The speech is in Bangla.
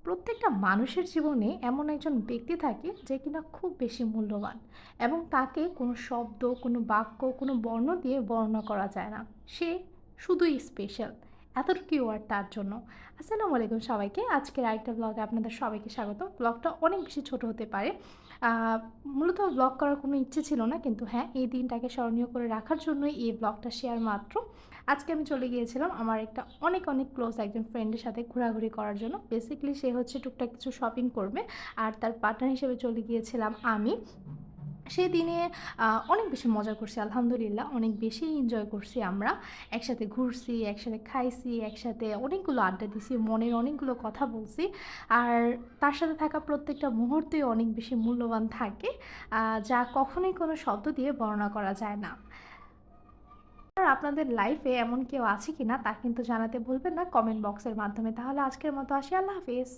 প্রত্যেকটা মানুষের জীবনে এমন একজন ব্যক্তি থাকে যে কিনা খুব বেশি মূল্যবান এবং তাকে কোনো শব্দ, কোনো বাক্য, কোনো বর্ণ দিয়ে বর্ণনা করা যায় না। সে শুধুই স্পেশাল। এতটুকুই ওয়ার্ড তার জন্য। আসসালামু আলাইকুম সবাইকে। আজকের আরেকটা ব্লগে আপনাদের সবাইকে স্বাগতম। ব্লগটা অনেক বেশি ছোট হতে পারে। আ মূলত ব্লগ করার কোনো ইচ্ছে ছিল না। কিন্তু হ্যাঁ, এই দিনটাকে স্মরণীয় করে রাখার জন্যই এই ব্লগটা শেয়ার মাত্র। আজকে আমি চলে গিয়েছিলাম আমার একটা অনেক, অনেক ক্লোজ একজন ফ্রেন্ডের সাথে ঘোরাঘুরি করার জন্য। বেসিক্যালি সে হচ্ছে টুকটাক কিছু শপিং করবে। আর তার পার্টনার হিসেবে চলে গিয়েছিলাম আমি। সেদিনে অনেক বেশি মজা করছি আলহামদুলিল্লাহ। অনেক বেশি এনজয় করছি আমরা। একসাথে ঘুরছি, একসাথে খাইছি, একসাথে অনেকগুলো আড্ডা দিছি, মনের অনেকগুলো কথা বলছি। আর তার সাথে থাকা প্রত্যেকটা মুহূর্তেই অনেক বেশি মূল্যবান থাকে, যা কখনোই কোনো শব্দ দিয়ে বর্ণনা করা যায় না। আর আপনাদের লাইফে এমন কেউ আছে কিনা তা কিন্তু জানাতে ভুলবেন না কমেন্ট বক্সের মাধ্যমে। তাহলে আজকের মতো আসি। আল্লাহ হাফেজ।